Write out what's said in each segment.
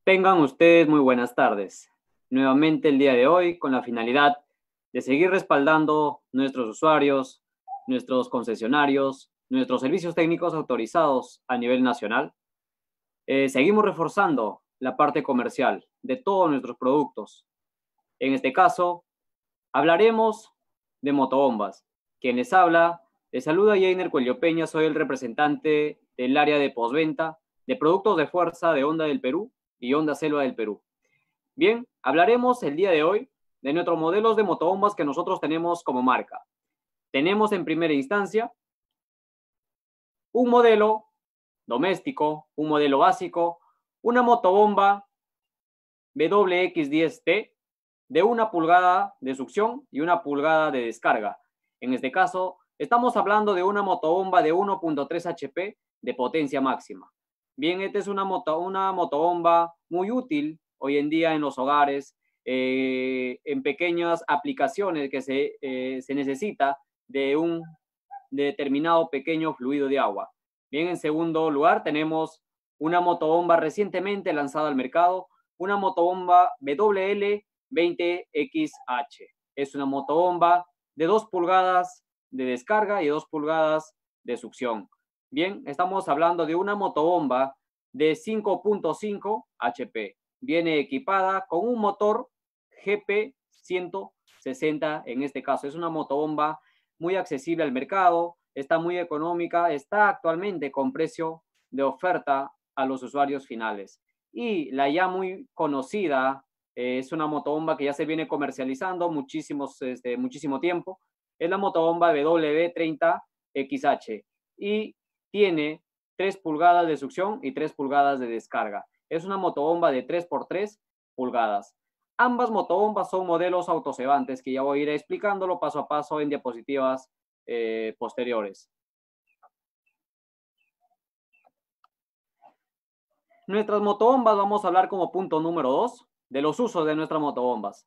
Tengan ustedes muy buenas tardes. Nuevamente el día de hoy con la finalidad de seguir respaldando nuestros usuarios, nuestros concesionarios, nuestros servicios técnicos autorizados a nivel nacional. Seguimos reforzando la parte comercial de todos nuestros productos. En este caso, hablaremos de motobombas. Quien les habla, les saluda Jainer Cuello Peña, soy el representante del área de postventa de productos de fuerza de Honda del Perú y Honda Selva del Perú. Bien, hablaremos el día de hoy de nuestros modelos de motobombas que nosotros tenemos como marca. Tenemos en primera instancia un modelo doméstico, un modelo básico, una motobomba WX10T de 1 pulgada de succión y 1 pulgada de descarga. En este caso, estamos hablando de una motobomba de 1.3 HP de potencia máxima. Bien, esta es una motobomba muy útil hoy en día en los hogares, en pequeñas aplicaciones que se necesita de un determinado pequeño fluido de agua. Bien, en segundo lugar tenemos una motobomba recientemente lanzada al mercado, una motobomba WL20XH. Es una motobomba de 2 pulgadas de descarga y 2 pulgadas de succión. Bien, estamos hablando de una motobomba de 5.5 HP. Viene equipada con un motor GP160 en este caso. Es una motobomba muy accesible al mercado, está muy económica, está actualmente con precio de oferta a los usuarios finales. Y la ya muy conocida, es una motobomba que ya se viene comercializando muchísimo tiempo, es la motobomba W30XH y tiene 3 pulgadas de succión y 3 pulgadas de descarga. Es una motobomba de 3x3 pulgadas. Ambas motobombas son modelos autocebantes que ya voy a ir explicándolo paso a paso en diapositivas posteriores. Nuestras motobombas, vamos a hablar como punto número 2 de los usos de nuestras motobombas.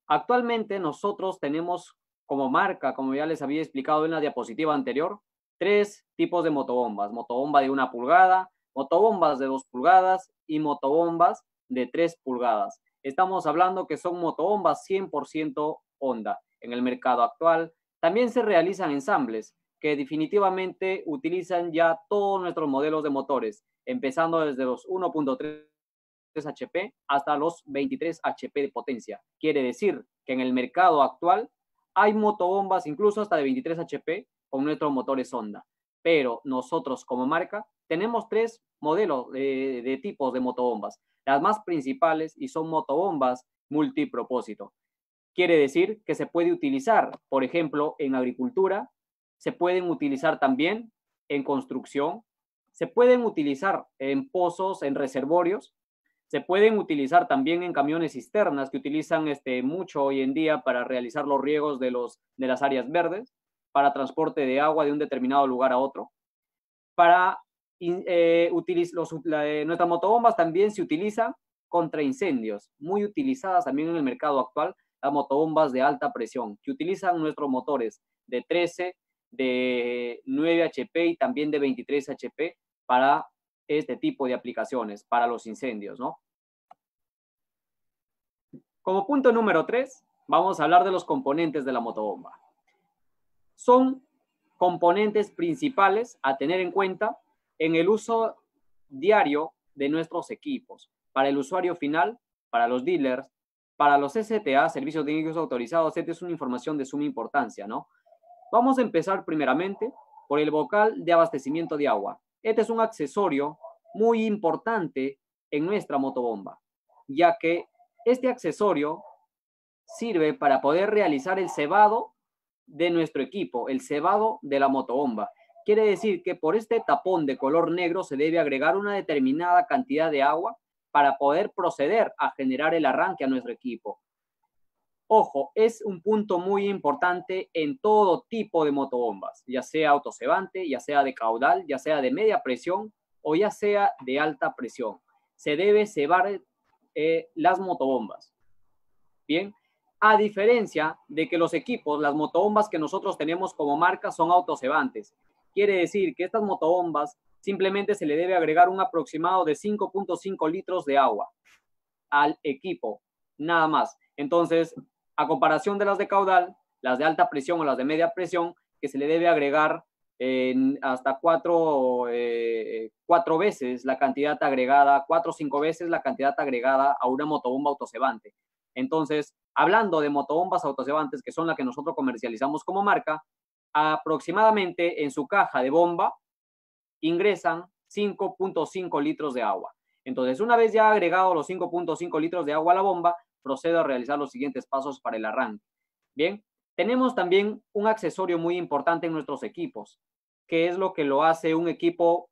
Actualmente nosotros tenemos como marca, como ya les había explicado en la diapositiva anterior, 3 tipos de motobombas. Motobomba de 1 pulgada, motobombas de 2 pulgadas y motobombas de 3 pulgadas. Estamos hablando que son motobombas 100% Honda. En el mercado actual también se realizan ensambles que definitivamente utilizan ya todos nuestros modelos de motores, empezando desde los 1.3 HP hasta los 23 HP de potencia. Quiere decir que en el mercado actual hay motobombas incluso hasta de 23 HP con nuestros motores Honda. Pero nosotros como marca tenemos 3 modelos de tipos de motobombas. Las más principales y son motobombas multipropósito. Quiere decir que se puede utilizar, por ejemplo, en agricultura, se pueden utilizar también en construcción, se pueden utilizar en pozos, en reservorios, se pueden utilizar también en camiones cisternas que utilizan mucho hoy en día para realizar los riegos de las áreas verdes, para transporte de agua de un determinado lugar a otro. Para nuestras motobombas también se utilizan contra incendios, muy utilizadas también en el mercado actual, las motobombas de alta presión, que utilizan nuestros motores de 13, de 9 HP y también de 23 HP para este tipo de aplicaciones, para los incendios, ¿no? Como punto número 3, vamos a hablar de los componentes de la motobomba. Son componentes principales a tener en cuenta en el uso diario de nuestros equipos, para el usuario final, para los dealers, para los STA, servicios técnicos autorizados. Esta es una información de suma importancia, ¿no? Vamos a empezar primeramente por el bocal de abastecimiento de agua. Este es un accesorio muy importante en nuestra motobomba, ya que este accesorio sirve para poder realizar el cebado de nuestro equipo, el cebado de la motobomba. Quiere decir que por este tapón de color negro se debe agregar una determinada cantidad de agua para poder proceder a generar el arranque a nuestro equipo. Ojo, es un punto muy importante en todo tipo de motobombas, ya sea autocebante, ya sea de caudal, ya sea de media presión o ya sea de alta presión. Se debe cebar las motobombas. Bien, a diferencia de que los equipos, las motobombas que nosotros tenemos como marca son autocebantes. Quiere decir que estas motobombas simplemente se le debe agregar un aproximado de 5.5 litros de agua al equipo, nada más. Entonces, a comparación de las de caudal, las de alta presión o las de media presión, que se le debe agregar hasta cuatro veces la cantidad agregada, 4 o 5 veces la cantidad agregada a una motobomba autocebante. Entonces, hablando de motobombas autocebantes, que son las que nosotros comercializamos como marca, aproximadamente en su caja de bomba ingresan 5.5 litros de agua. Entonces, una vez ya agregado los 5.5 litros de agua a la bomba, procedo a realizar los siguientes pasos para el arranque. Bien, tenemos también un accesorio muy importante en nuestros equipos, que es lo que lo hace un equipo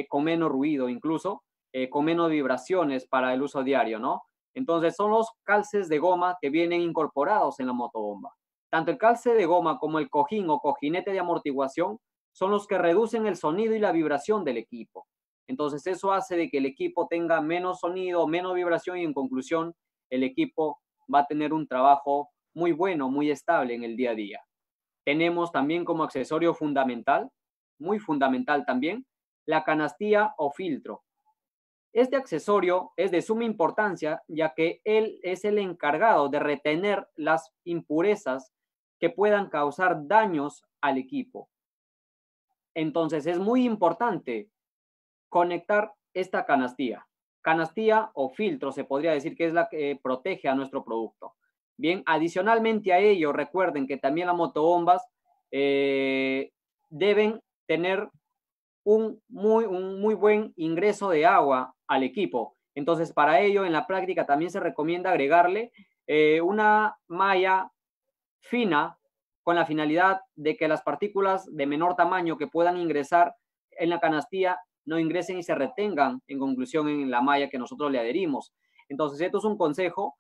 con menos ruido, incluso con menos vibraciones para el uso diario, ¿no? Entonces, son los calces de goma que vienen incorporados en la motobomba. Tanto el calce de goma como el cojín o cojinete de amortiguación son los que reducen el sonido y la vibración del equipo. Entonces, eso hace de que el equipo tenga menos sonido, menos vibración y en conclusión, el equipo va a tener un trabajo muy bueno, muy estable en el día a día. Tenemos también como accesorio fundamental, muy fundamental también, la canastilla o filtro. Este accesorio es de suma importancia ya que él es el encargado de retener las impurezas que puedan causar daños al equipo. Entonces es muy importante conectar esta canastilla. Canastilla o filtro se podría decir que es la que protege a nuestro producto. Bien, adicionalmente a ello, recuerden que también las motobombas deben tener un muy buen ingreso de agua al equipo. Entonces, para ello, en la práctica también se recomienda agregarle una malla fina con la finalidad de que las partículas de menor tamaño que puedan ingresar en la canastilla no ingresen y se retengan en conclusión en la malla que nosotros le adherimos. Entonces, esto es un consejo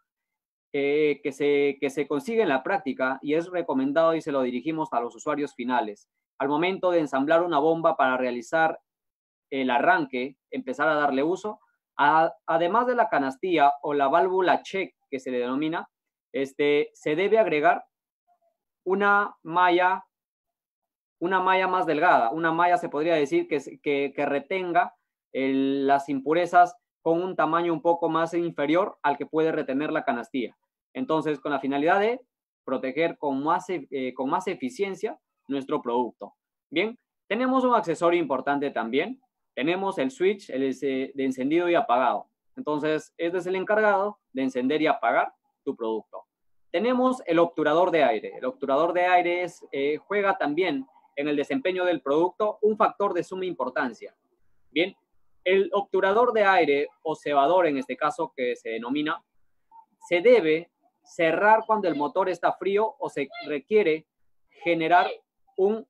que se consigue en la práctica y es recomendado y se lo dirigimos a los usuarios finales. Al momento de ensamblar una bomba para realizar el arranque, empezar a darle uso, además de la canastilla o la válvula check que se le denomina, se debe agregar una malla más delgada, una malla se podría decir que retenga las impurezas con un tamaño un poco más inferior al que puede retener la canastilla. Entonces, con la finalidad de proteger con más eficiencia nuestro producto. Bien, tenemos un accesorio importante también. Tenemos el switch de encendido y apagado. Entonces, este es el encargado de encender y apagar tu producto. Tenemos el obturador de aire. El obturador de aire juega también en el desempeño del producto un factor de suma importancia. Bien, el obturador de aire o cebador, en este caso que se denomina, se debe cerrar cuando el motor está frío o se requiere generar un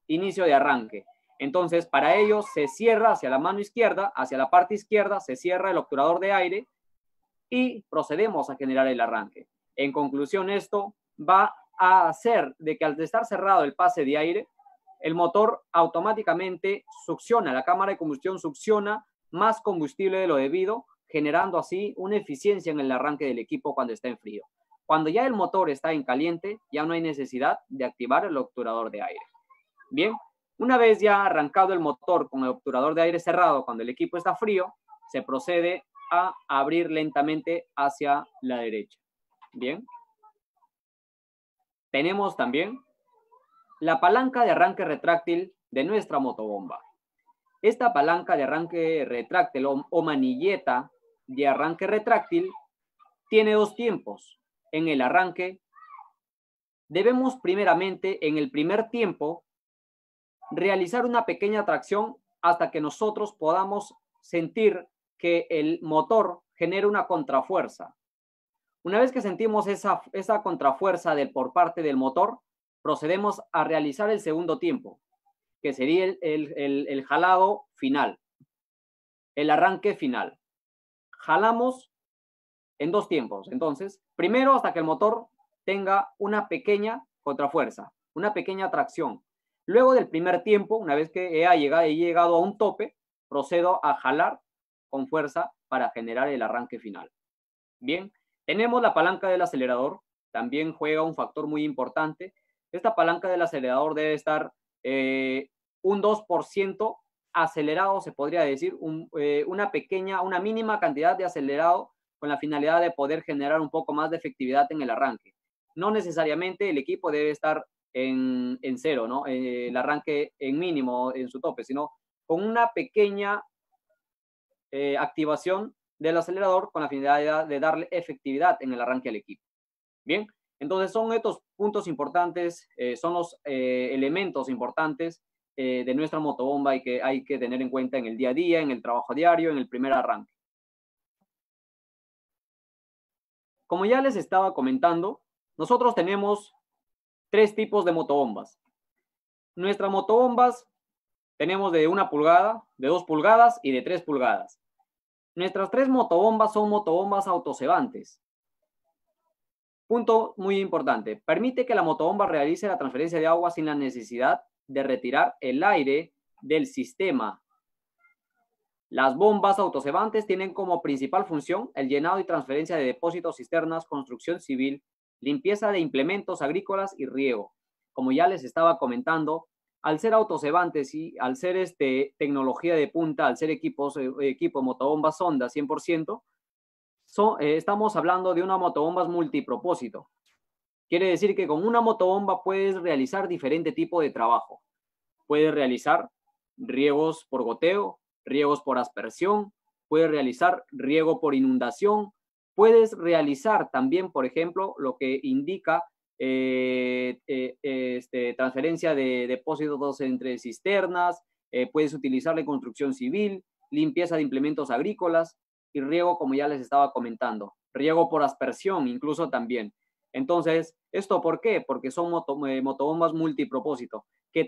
inicio de arranque. Entonces, para ello se cierra hacia la mano izquierda, hacia la parte izquierda, se cierra el obturador de aire y procedemos a generar el arranque. En conclusión, esto va a hacer de que al estar cerrado el pase de aire, el motor automáticamente succiona, la cámara de combustión succiona más combustible de lo debido, generando así una eficiencia en el arranque del equipo cuando está en frío. Cuando ya el motor está en caliente, ya no hay necesidad de activar el obturador de aire. Bien, una vez ya arrancado el motor con el obturador de aire cerrado, cuando el equipo está frío, se procede a abrir lentamente hacia la derecha. Bien. Tenemos también la palanca de arranque retráctil de nuestra motobomba. Esta palanca de arranque retráctil o manilleta de arranque retráctil tiene dos tiempos. En el arranque, debemos primeramente, en el primer tiempo, realizar una pequeña tracción hasta que nosotros podamos sentir que el motor genera una contrafuerza. Una vez que sentimos esa contrafuerza por parte del motor, procedemos a realizar el segundo tiempo, que sería el jalado final, el arranque final. Jalamos en dos tiempos. Entonces, primero hasta que el motor tenga una pequeña contrafuerza, una pequeña tracción. Luego del primer tiempo, una vez que he llegado a un tope, procedo a jalar con fuerza para generar el arranque final. Bien, tenemos la palanca del acelerador, también juega un factor muy importante. Esta palanca del acelerador debe estar un 2% acelerado, se podría decir, una mínima cantidad de acelerado con la finalidad de poder generar un poco más de efectividad en el arranque. No necesariamente el equipo debe estar en cero, ¿no? El arranque en mínimo, en su tope, sino con una pequeña activación del acelerador con la finalidad de darle efectividad en el arranque al equipo. Bien, entonces son estos puntos importantes, son los elementos importantes de nuestra motobomba y que hay que tener en cuenta en el día a día, en el trabajo diario, en el primer arranque. Como ya les estaba comentando, nosotros tenemos 3 tipos de motobombas. Nuestras motobombas tenemos de 1 pulgada, de 2 pulgadas y de 3 pulgadas. Nuestras 3 motobombas son motobombas autocebantes. Punto muy importante. Permite que la motobomba realice la transferencia de agua sin la necesidad de retirar el aire del sistema. Las bombas autocebantes tienen como principal función el llenado y transferencia de depósitos, cisternas, construcción civil, limpieza de implementos agrícolas y riego. Como ya les estaba comentando, al ser autocebantes y al ser tecnología de punta, al ser equipo motobomba sonda 100%, estamos hablando de una motobombas multipropósito. Quiere decir que con una motobomba puedes realizar diferente tipo de trabajo. Puedes realizar riegos por goteo, riegos por aspersión, puedes realizar riego por inundación, puedes realizar también, por ejemplo, lo que indica transferencia de depósitos entre cisternas, puedes utilizar la construcción civil, limpieza de implementos agrícolas y riego, como ya les estaba comentando, riego por aspersión incluso también. Entonces, ¿esto por qué? Porque son motobombas multipropósito que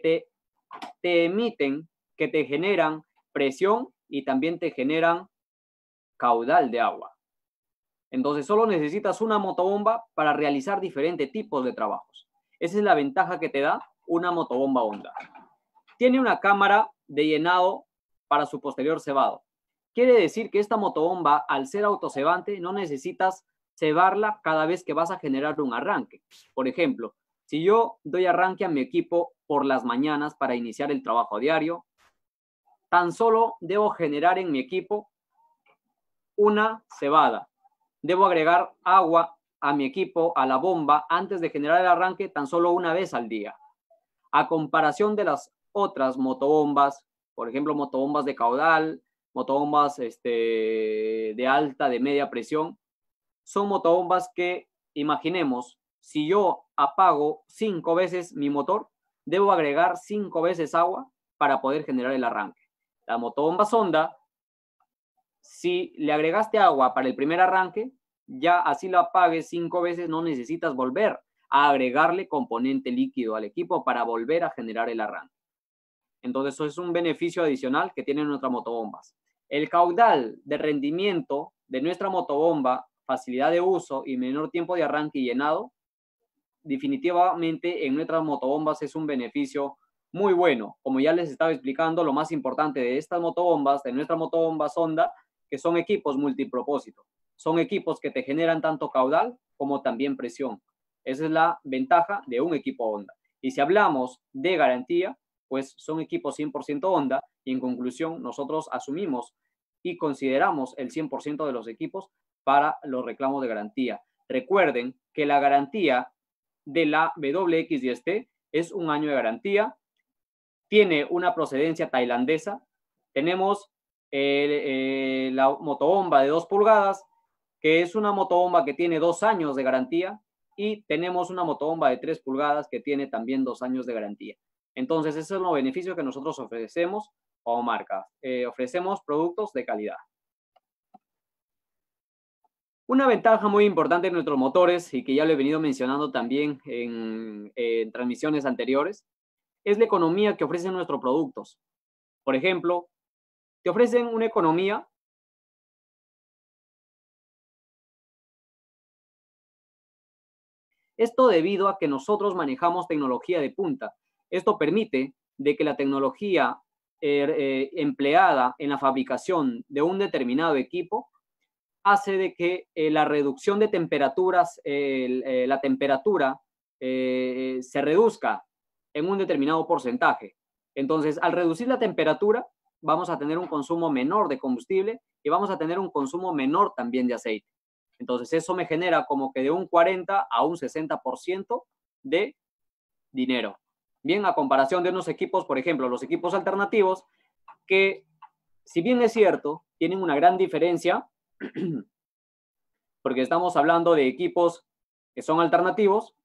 te emiten, que te generan presión y también te generan caudal de agua. Entonces, solo necesitas una motobomba para realizar diferentes tipos de trabajos. Esa es la ventaja que te da una motobomba Honda. Tiene una cámara de llenado para su posterior cebado. Quiere decir que esta motobomba, al ser autocebante, no necesitas cebarla cada vez que vas a generar un arranque. Por ejemplo, si yo doy arranque a mi equipo por las mañanas para iniciar el trabajo diario, tan solo debo generar en mi equipo una cebada. Debo agregar agua a mi equipo, a la bomba, antes de generar el arranque tan solo una vez al día. A comparación de las otras motobombas, por ejemplo, motobombas de caudal, motobombas de alta, de media presión, son motobombas que, imaginemos, si yo apago 5 veces mi motor, debo agregar 5 veces agua para poder generar el arranque. La motobomba sonda, si le agregaste agua para el primer arranque, ya así lo apagues 5 veces, no necesitas volver a agregarle componente líquido al equipo para volver a generar el arranque. Entonces, eso es un beneficio adicional que tienen nuestras motobombas. El caudal de rendimiento de nuestra motobomba, facilidad de uso y menor tiempo de arranque y llenado, definitivamente en nuestras motobombas es un beneficio muy bueno. Como ya les estaba explicando, lo más importante de estas motobombas, de nuestra motobomba sonda, que son equipos multipropósito. Son equipos que te generan tanto caudal como también presión. Esa es la ventaja de un equipo Honda. Y si hablamos de garantía, pues son equipos 100% Honda y en conclusión nosotros asumimos y consideramos el 100% de los equipos para los reclamos de garantía. Recuerden que la garantía de la WX10T es 1 año de garantía, tiene una procedencia tailandesa, tenemos la motobomba de 2 pulgadas, que es una motobomba que tiene 2 años de garantía, y tenemos una motobomba de 3 pulgadas que tiene también 2 años de garantía. Entonces, esos son los beneficios que nosotros ofrecemos como marca. Ofrecemos productos de calidad. Una ventaja muy importante de nuestros motores, y que ya lo he venido mencionando también en transmisiones anteriores, es la economía que ofrecen nuestros productos. Por ejemplo, te ofrecen una economía esto debido a que nosotros manejamos tecnología de punta. Esto permite de que la tecnología empleada en la fabricación de un determinado equipo hace de que la reducción de temperaturas, la temperatura se reduzca en un determinado porcentaje. Entonces, al reducir la temperatura, vamos a tener un consumo menor de combustible y vamos a tener un consumo menor también de aceite. Entonces, eso me genera como que de un 40 a un 60% de dinero. Bien, a comparación de unos equipos, por ejemplo, los equipos alternativos, que si bien es cierto, tienen una gran diferencia, porque estamos hablando de equipos que son alternativos,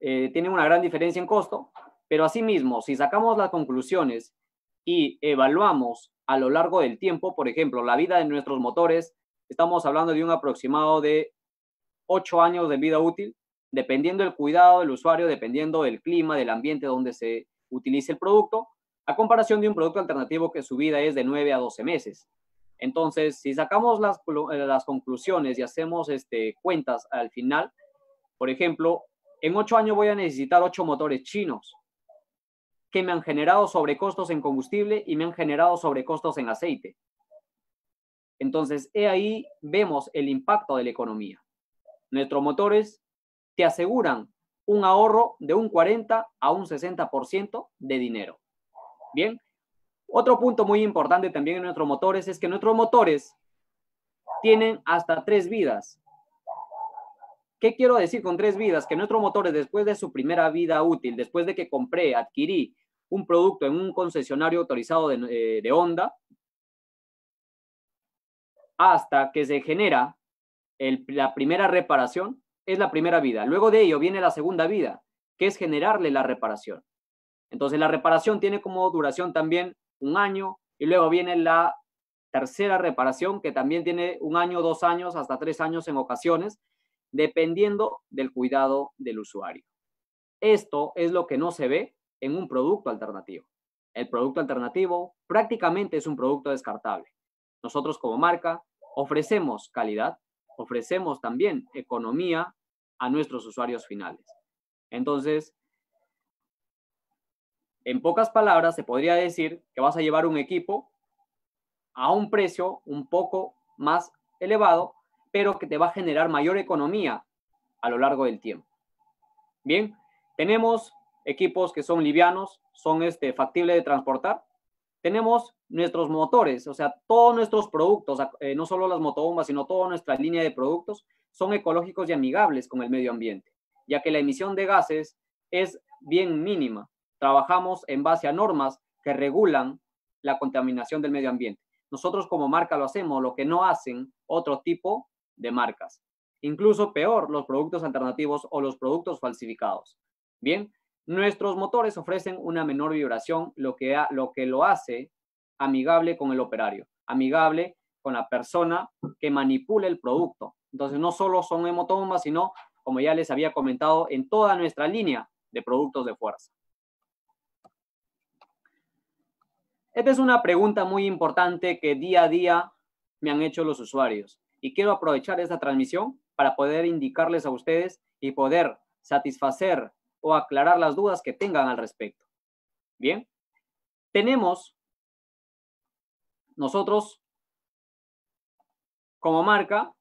tienen una gran diferencia en costo, pero asimismo, si sacamos las conclusiones y evaluamos a lo largo del tiempo, por ejemplo, la vida de nuestros motores, estamos hablando de un aproximado de 8 años de vida útil, dependiendo del cuidado del usuario, dependiendo del clima, del ambiente donde se utilice el producto, a comparación de un producto alternativo que su vida es de 9 a 12 meses. Entonces, si sacamos las conclusiones y hacemos cuentas al final, por ejemplo, en 8 años voy a necesitar 8 motores chinos que me han generado sobrecostos en combustible y me han generado sobrecostos en aceite. Entonces, ahí vemos el impacto de la economía. Nuestros motores te aseguran un ahorro de un 40 a un 60% de dinero. Bien, otro punto muy importante también en nuestros motores es que nuestros motores tienen hasta 3 vidas. ¿Qué quiero decir con 3 vidas? Que nuestros motores, después de su primera vida útil, después de que adquirí un producto en un concesionario autorizado de Honda, hasta que se genera la primera reparación, es la primera vida. Luego de ello viene la segunda vida, que es generarle la reparación. Entonces la reparación tiene como duración también un año y luego viene la tercera reparación que también tiene un año, 2 años, hasta 3 años en ocasiones, dependiendo del cuidado del usuario. Esto es lo que no se ve en un producto alternativo. El producto alternativo prácticamente es un producto descartable. Nosotros como marca ofrecemos calidad, ofrecemos también economía a nuestros usuarios finales. Entonces, en pocas palabras, se podría decir que vas a llevar un equipo a un precio un poco más elevado, pero que te va a generar mayor economía a lo largo del tiempo. Bien, tenemos equipos que son livianos, son factibles de transportar. Tenemos nuestros motores, o sea, todos nuestros productos, no solo las motobombas, sino toda nuestra línea de productos, son ecológicos y amigables con el medio ambiente, ya que la emisión de gases es bien mínima. Trabajamos en base a normas que regulan la contaminación del medio ambiente. Nosotros como marca lo hacemos, lo que no hacen otro tipo de marcas. Incluso peor, los productos alternativos o los productos falsificados. Bien, nuestros motores ofrecen una menor vibración, lo que lo hace amigable con el operario, amigable con la persona que manipula el producto. Entonces, no solo son en motobombas, sino, como ya les había comentado, en toda nuestra línea de productos de fuerza. Esta es una pregunta muy importante que día a día me han hecho los usuarios y quiero aprovechar esta transmisión para poder indicarles a ustedes y poder satisfacer o aclarar las dudas que tengan al respecto. Bien, tenemos nosotros como marca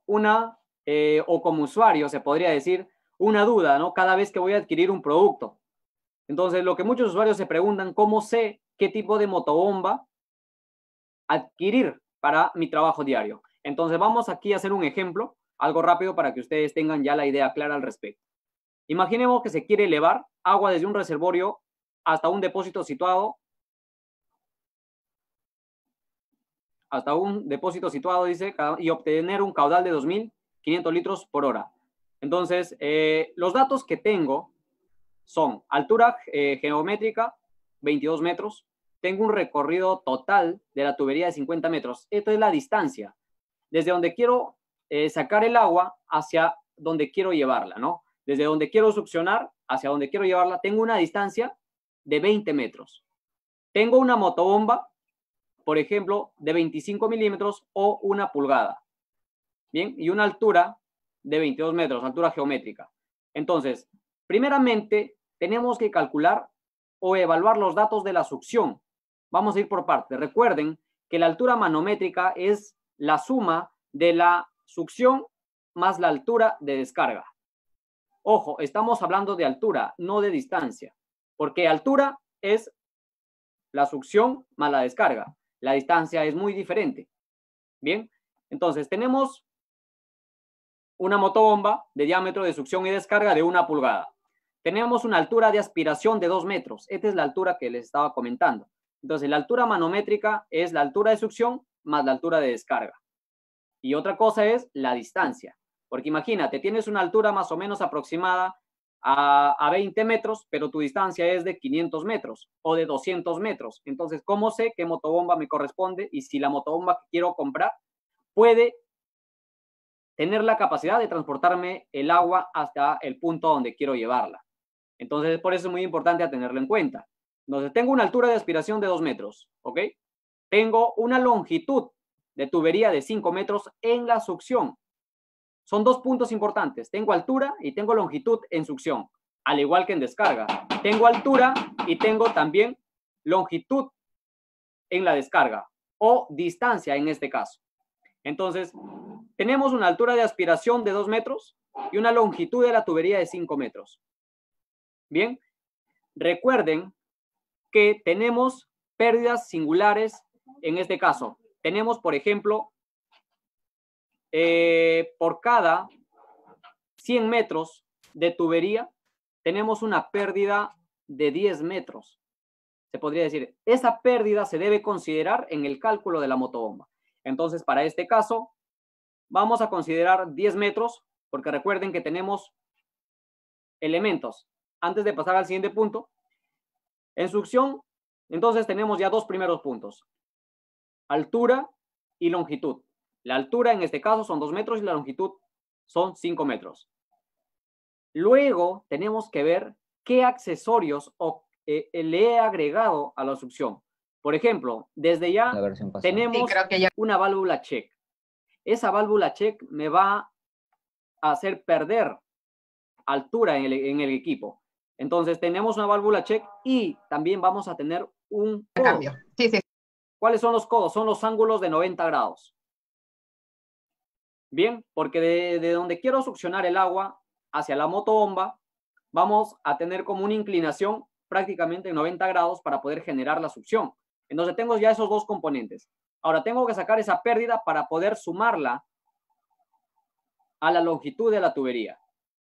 o como usuario se podría decir una duda, ¿no? Cada vez que voy a adquirir un producto. Entonces, lo que muchos usuarios se preguntan, ¿cómo sé qué tipo de motobomba adquirir para mi trabajo diario? Entonces, vamos aquí a hacer un ejemplo, algo rápido para que ustedes tengan ya la idea clara al respecto. Imaginemos que se quiere elevar agua desde un reservorio hasta un depósito situado, dice, y obtener un caudal de 2.500 litros por hora. Entonces, los datos que tengo son altura geométrica, 22 metros. Tengo un recorrido total de la tubería de 50 metros. Esto es la distancia, desde donde quiero sacar el agua hacia donde quiero llevarla, ¿no? Desde donde quiero succionar hacia donde quiero llevarla, tengo una distancia de 20 metros. Tengo una motobomba, por ejemplo, de 25 milímetros o 1 pulgada. Bien, y una altura de 22 metros, altura geométrica. Entonces, primeramente, tenemos que calcular o evaluar los datos de la succión. Vamos a ir por partes. Recuerden que la altura manométrica es la suma de la succión más la altura de descarga. Ojo, estamos hablando de altura, no de distancia, porque altura es la succión más la descarga. La distancia es muy diferente. Bien, entonces tenemos una motobomba de diámetro de succión y descarga de 1 pulgada. Tenemos una altura de aspiración de 2 metros. Esta es la altura que les estaba comentando. Entonces, la altura manométrica es la altura de succión más la altura de descarga. Y otra cosa es la distancia. Porque imagínate, tienes una altura más o menos aproximada a 20 metros, pero tu distancia es de 500 metros o de 200 metros. Entonces, ¿cómo sé qué motobomba me corresponde y si la motobomba que quiero comprar puede tener la capacidad de transportarme el agua hasta el punto donde quiero llevarla? Entonces, por eso es muy importante tenerlo en cuenta. Entonces, tengo una altura de aspiración de 2 metros, ¿ok? Tengo una longitud de tubería de 5 metros en la succión. Son dos puntos importantes. Tengo altura y tengo longitud en succión, al igual que en descarga. Tengo altura y tengo también longitud en la descarga o distancia en este caso. Entonces, tenemos una altura de aspiración de 2 metros y una longitud de la tubería de 5 metros. Bien, recuerden que tenemos pérdidas singulares en este caso. Tenemos, por ejemplo, por cada 100 metros de tubería, tenemos una pérdida de 10 metros. Se podría decir, esa pérdida se debe considerar en el cálculo de la motobomba. Entonces, para este caso, vamos a considerar 10 metros, porque recuerden que tenemos elementos. Antes de pasar al siguiente punto, en succión, entonces tenemos ya dos primeros puntos: altura y longitud. La altura en este caso son 2 metros y la longitud son 5 metros. Luego tenemos que ver qué accesorios le he agregado a la succión. Por ejemplo, desde ya tenemos una válvula check. Esa válvula check me va a hacer perder altura en el equipo. Entonces tenemos una válvula check y también vamos a tener un codo. Cambio. Sí, sí. ¿Cuáles son los codos? Son los ángulos de 90 grados. Bien, porque de donde quiero succionar el agua hacia la motobomba, vamos a tener como una inclinación prácticamente en 90 grados para poder generar la succión. Entonces tengo ya esos dos componentes. Ahora tengo que sacar esa pérdida para poder sumarla a la longitud de la tubería.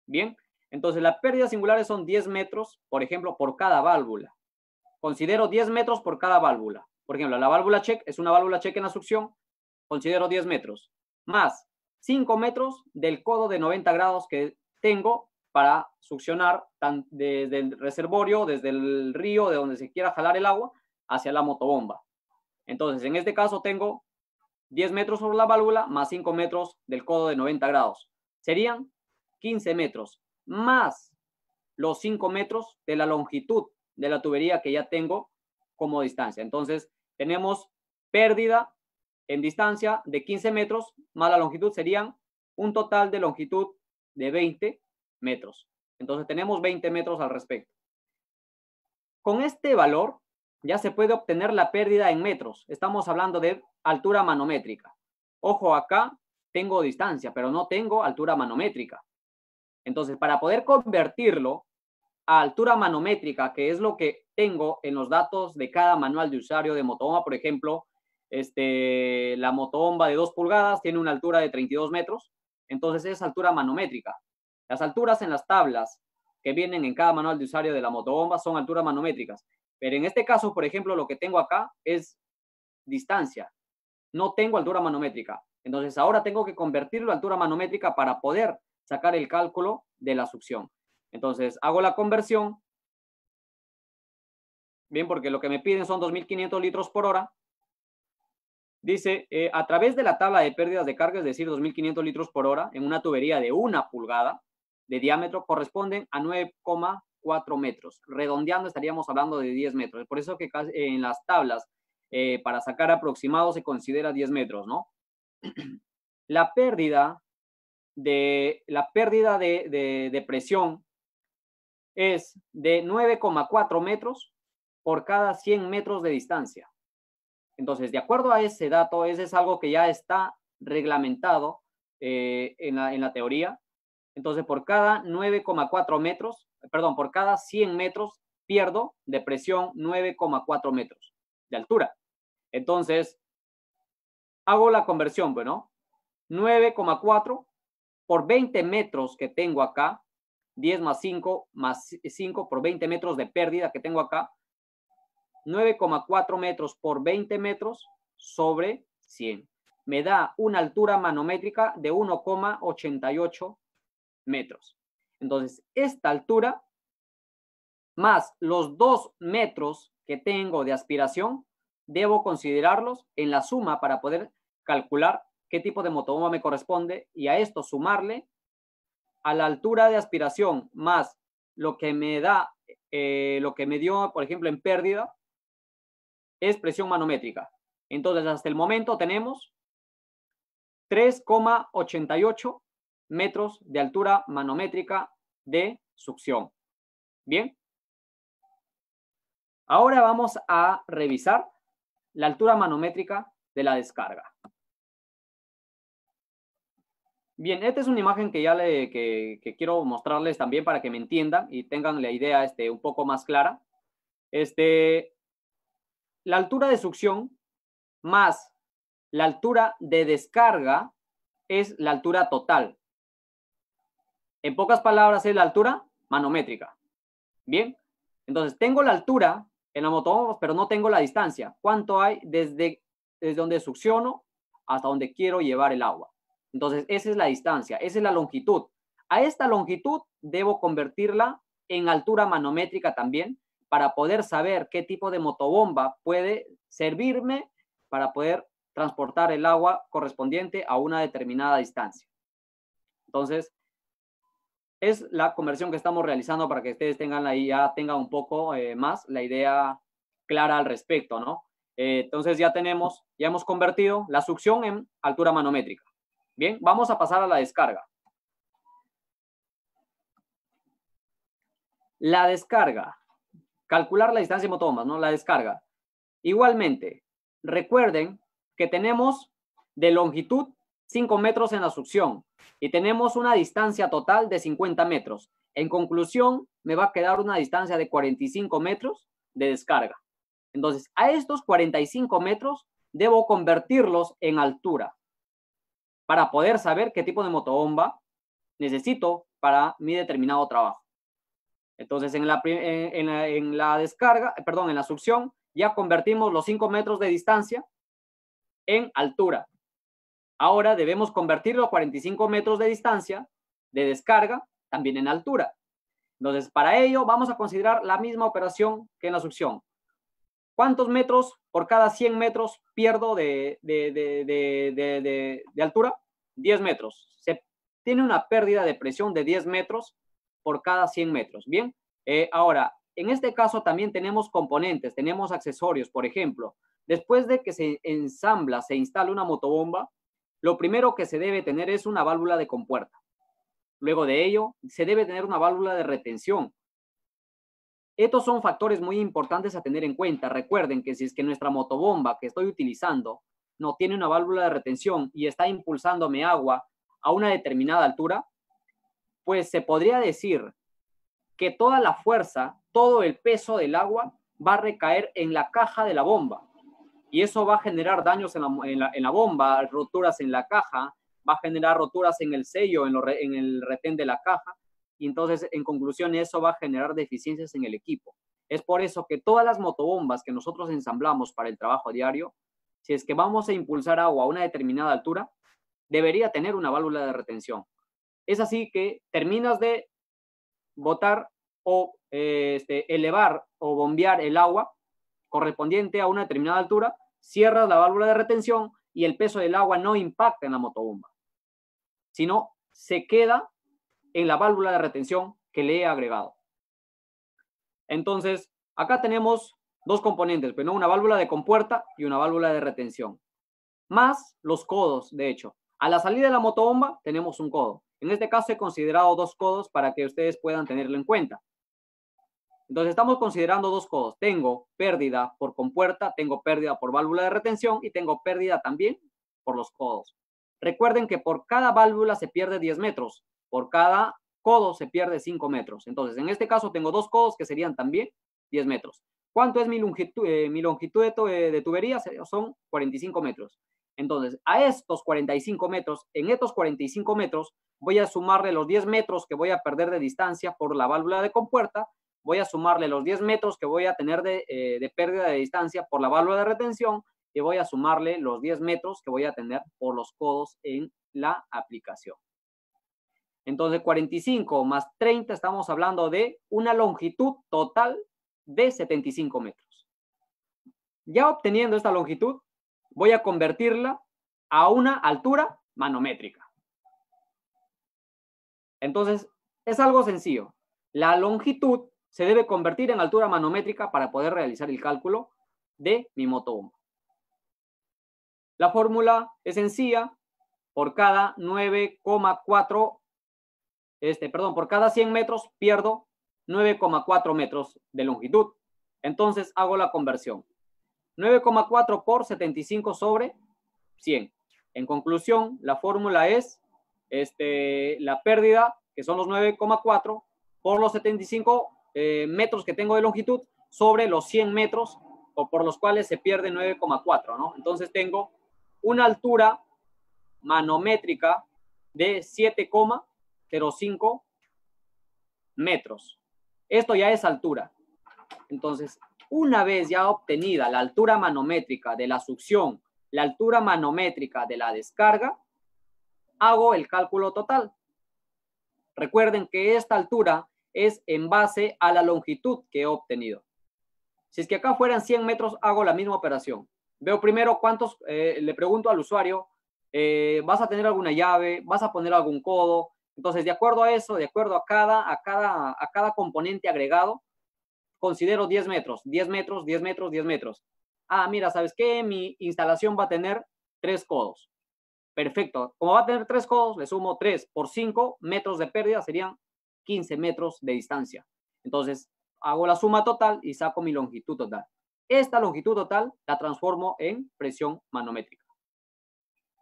Bien, entonces las pérdidas singulares son 10 metros, por ejemplo, por cada válvula. Considero 10 metros por cada válvula. Por ejemplo, la válvula check es una válvula check en la succión, considero 10 metros, más 5 metros del codo de 90 grados que tengo para succionar desde el reservorio, desde el río, de donde se quiera jalar el agua, hacia la motobomba. Entonces, en este caso tengo 10 metros sobre la válvula más 5 metros del codo de 90 grados. Serían 15 metros, más los 5 metros de la longitud de la tubería que ya tengo como distancia. Entonces, tenemos pérdida en distancia de 15 metros, más la longitud serían un total de longitud de 20 metros. Entonces, tenemos 20 metros al respecto. Con este valor ya se puede obtener la pérdida en metros. Estamos hablando de altura manométrica. Ojo, acá tengo distancia, pero no tengo altura manométrica. Entonces, para poder convertirlo a altura manométrica, que es lo que tengo en los datos de cada manual de usuario de motobomba, por ejemplo, la motobomba de 2 pulgadas tiene una altura de 32 metros, entonces es altura manométrica. Las alturas en las tablas que vienen en cada manual de usuario de la motobomba son alturas manométricas, pero en este caso, por ejemplo, lo que tengo acá es distancia, no tengo altura manométrica. Entonces ahora tengo que convertirlo a altura manométrica para poder sacar el cálculo de la succión. Entonces hago la conversión, bien, porque lo que me piden son 2.500 litros por hora. Dice, a través de la tabla de pérdidas de carga, es decir, 2.500 litros por hora en una tubería de 1 pulgada de diámetro, corresponden a 9,4 metros. Redondeando estaríamos hablando de 10 metros. Por eso que en las tablas, para sacar aproximado, se considera 10 metros, ¿no? La pérdida de presión es de 9,4 metros por cada 100 metros de distancia. Entonces, de acuerdo a ese dato, ese es algo que ya está reglamentado en la teoría. Entonces, por cada 9,4 metros, perdón, por cada 100 metros pierdo de presión 9,4 metros. de altura. Entonces, hago la conversión, bueno, 9,4 por 20 metros que tengo acá, 10 más 5 por 20 metros de pérdida que tengo acá, 9,4 metros por 20 metros sobre 100. Me da una altura manométrica de 1,88 metros. Entonces, esta altura más los 2 metros que tengo de aspiración, debo considerarlos en la suma para poder calcular qué tipo de motobomba me corresponde y a esto sumarle a la altura de aspiración más lo que me da, lo que me dio, por ejemplo, en pérdida, es presión manométrica. Entonces, hasta el momento tenemos 3,88 metros de altura manométrica de succión. Bien. Ahora vamos a revisar la altura manométrica de la descarga. Bien, esta es una imagen que ya que quiero mostrarles también para que me entiendan y tengan la idea un poco más clara. La altura de succión más la altura de descarga es la altura total. En pocas palabras, es la altura manométrica. Bien, entonces tengo la altura en la motobomba, pero no tengo la distancia. ¿Cuánto hay desde donde succiono hasta donde quiero llevar el agua? Entonces, esa es la distancia, esa es la longitud. A esta longitud debo convertirla en altura manométrica también para poder saber qué tipo de motobomba puede servirme para poder transportar el agua correspondiente a una determinada distancia. Entonces, es la conversión que estamos realizando para que ustedes tengan ahí, ya tengan un poco más la idea clara al respecto, ¿no? Entonces ya hemos convertido la succión en altura manométrica. Bien, vamos a pasar a la descarga. La descarga, calcular la distancia de motobombas, ¿no? La descarga. Igualmente, recuerden que tenemos de longitud 5 metros en la succión y tenemos una distancia total de 50 metros. En conclusión, me va a quedar una distancia de 45 metros de descarga. Entonces, a estos 45 metros debo convertirlos en altura para poder saber qué tipo de motobomba necesito para mi determinado trabajo. Entonces, en la descarga, perdón, en la succión, ya convertimos los 5 metros de distancia en altura. Ahora debemos convertir los 45 metros de distancia de descarga también en altura. Entonces, para ello vamos a considerar la misma operación que en la succión. ¿Cuántos metros por cada 100 metros pierdo de altura? 10 metros. Se tiene una pérdida de presión de 10 metros por cada 100 metros. Bien, ahora, en este caso también tenemos componentes, tenemos accesorios. Por ejemplo, después de que se ensambla, se instala una motobomba, lo primero que se debe tener es una válvula de compuerta. Luego de ello, se debe tener una válvula de retención. Estos son factores muy importantes a tener en cuenta. Recuerden que si es que nuestra motobomba que estoy utilizando no tiene una válvula de retención y está impulsándome agua a una determinada altura, pues se podría decir que toda la fuerza, todo el peso del agua va a recaer en la caja de la bomba. Y eso va a generar daños en la bomba, roturas en la caja, va a generar roturas en el sello, en el retén de la caja. Y entonces, en conclusión, eso va a generar deficiencias en el equipo. Es por eso que todas las motobombas que nosotros ensamblamos para el trabajo diario, si es que vamos a impulsar agua a una determinada altura, debería tener una válvula de retención. Es así que terminas de botar o elevar o bombear el agua correspondiente a una determinada altura, cierras la válvula de retención y el peso del agua no impacta en la motobomba, sino se queda en la válvula de retención que le he agregado. Entonces, acá tenemos dos componentes, pero una válvula de compuerta y una válvula de retención, más los codos, de hecho. A la salida de la motobomba tenemos un codo. En este caso he considerado 2 codos para que ustedes puedan tenerlo en cuenta. Entonces estamos considerando 2 codos. Tengo pérdida por compuerta, tengo pérdida por válvula de retención y tengo pérdida también por los codos. Recuerden que por cada válvula se pierde 10 metros, por cada codo se pierde 5 metros. Entonces en este caso tengo 2 codos que serían también 10 metros. ¿Cuánto es mi longitud de tubería? Son 45 metros. Entonces, a estos 45 metros, en estos 45 metros, voy a sumarle los 10 metros que voy a perder de distancia por la válvula de compuerta, voy a sumarle los 10 metros que voy a tener de pérdida de distancia por la válvula de retención y voy a sumarle los 10 metros que voy a tener por los codos en la aplicación. Entonces, 45 más 30, estamos hablando de una longitud total de 75 metros. Ya obteniendo esta longitud, voy a convertirla a una altura manométrica. Entonces, es algo sencillo. La longitud se debe convertir en altura manométrica para poder realizar el cálculo de mi motobomba. La fórmula es sencilla. Por cada 9,4, por cada 100 metros pierdo 9,4 metros de longitud. Entonces hago la conversión. 9,4 por 75 sobre 100. En conclusión, la fórmula es la pérdida, que son los 9,4, por los 75 metros que tengo de longitud sobre los 100 metros, o por los cuales se pierde 9,4, ¿no? Entonces tengo una altura manométrica de 7,05 metros. Esto ya es altura. Entonces, una vez ya obtenida la altura manométrica de la succión, la altura manométrica de la descarga, hago el cálculo total. Recuerden que esta altura es en base a la longitud que he obtenido. Si es que acá fueran 100 metros, hago la misma operación. Veo primero cuántos, le pregunto al usuario, ¿vas a tener alguna llave? ¿Vas a poner algún codo? Entonces, de acuerdo a eso, de acuerdo a cada componente agregado, considero 10 metros, 10 metros, 10 metros, 10 metros. Ah, mira, ¿sabes qué? Mi instalación va a tener 3 codos. Perfecto. Como va a tener 3 codos, le sumo 3 por 5 metros de pérdida, serían 15 metros de distancia. Entonces, hago la suma total y saco mi longitud total. Esta longitud total la transformo en presión manométrica,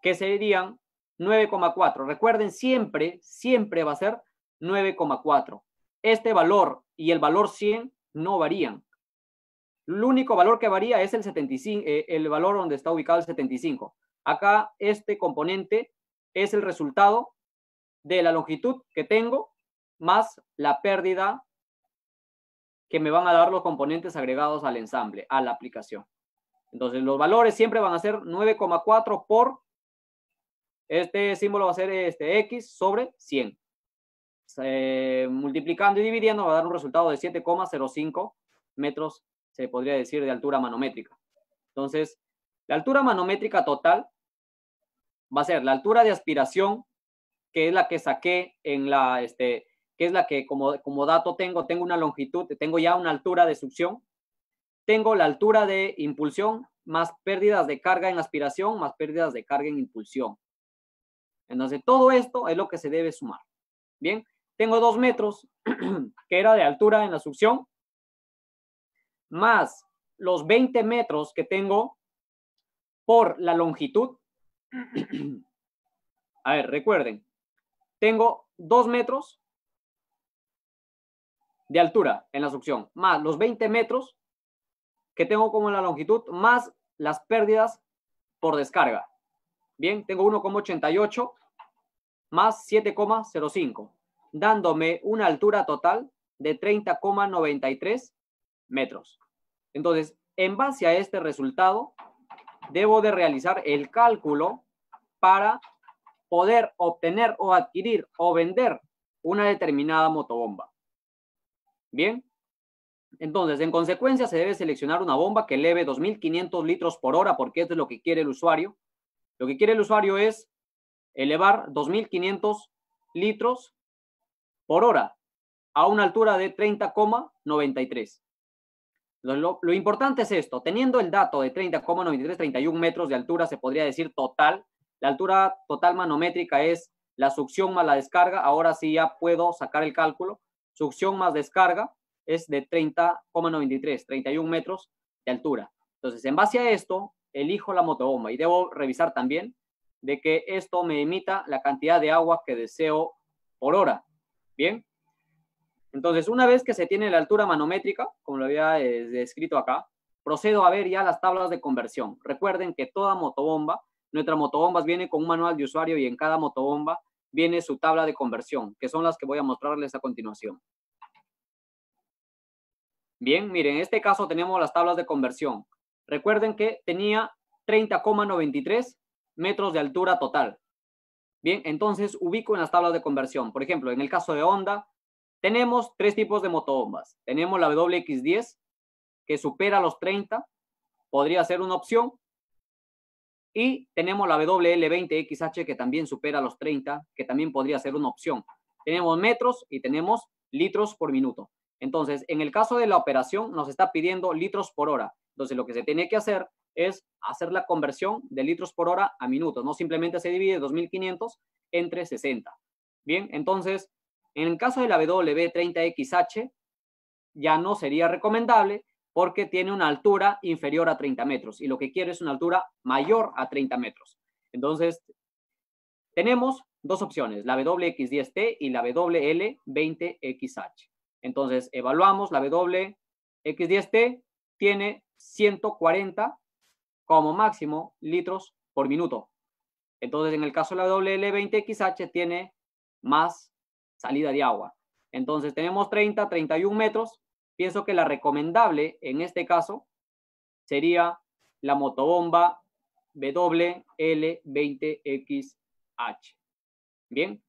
que serían 9,4. Recuerden, siempre va a ser 9,4. Este valor y el valor 100 no varían. El único valor que varía es el 75, el valor donde está ubicado el 75. Acá este componente es el resultado de la longitud que tengo más la pérdida que me van a dar los componentes agregados al ensamble, a la aplicación. Entonces, los valores siempre van a ser 9,4 por, este símbolo va a ser X sobre 100. Multiplicando y dividiendo va a dar un resultado de 7,05 metros, se podría decir, de altura manométrica. Entonces, la altura manométrica total va a ser la altura de aspiración, que es la que saqué en la, que es la que como dato tengo una longitud, tengo ya una altura de succión, tengo la altura de impulsión, más pérdidas de carga en aspiración, más pérdidas de carga en impulsión. Entonces, todo esto es lo que se debe sumar. Bien, tengo 2 metros, que era de altura en la succión, más los 20 metros que tengo por la longitud. A ver, recuerden, tengo 2 metros de altura en la succión, más los 20 metros que tengo como la longitud, más las pérdidas por descarga. Bien, tengo 1,88 más 7,05, dándome una altura total de 30,93 metros. Entonces, en base a este resultado, debo de realizar el cálculo para poder obtener o adquirir o vender una determinada motobomba. Bien, entonces, en consecuencia, se debe seleccionar una bomba que eleve 2.500 litros por hora, porque esto es lo que quiere el usuario. Lo que quiere el usuario es elevar 2.500 litros por hora a una altura de 30,93. Lo importante es esto, teniendo el dato de 30,93, 31 metros de altura, se podría decir total. La altura total manométrica es la succión más la descarga. Ahora sí ya puedo sacar el cálculo. Succión más descarga es de 30,93, 31 metros de altura. Entonces, en base a esto, elijo la motobomba y debo revisar también de que esto me emita la cantidad de agua que deseo por hora. Bien. Entonces, una vez que se tiene la altura manométrica, como lo había descrito acá, procedo a ver ya las tablas de conversión. Recuerden que toda motobomba, nuestras motobombas vienen con un manual de usuario y en cada motobomba viene su tabla de conversión, que son las que voy a mostrarles a continuación. Bien, miren, en este caso tenemos las tablas de conversión. Recuerden que tenía 30,93 metros de altura total. Bien, entonces ubico en las tablas de conversión. Por ejemplo, en el caso de Honda, tenemos tres tipos de motobombas. Tenemos la WX10, que supera los 30, podría ser una opción. Y tenemos la WL20XH, que también supera los 30, que también podría ser una opción. Tenemos metros y tenemos litros por minuto. Entonces, en el caso de la operación, nos está pidiendo litros por hora. Entonces, lo que se tiene que hacer es hacer la conversión de litros por hora a minutos. No simplemente se divide 2500 entre 60. Bien, entonces, en el caso de la W30XH, ya no sería recomendable porque tiene una altura inferior a 30 metros y lo que quiero es una altura mayor a 30 metros. Entonces, tenemos dos opciones, la WX10T y la WL20XH. Entonces, evaluamos, la WX10T tiene 140 como máximo litros por minuto. Entonces, en el caso de la WL20XH tiene más salida de agua. Entonces, tenemos 30, 31 metros. Pienso que la recomendable en este caso sería la motobomba WL20XH. Bien,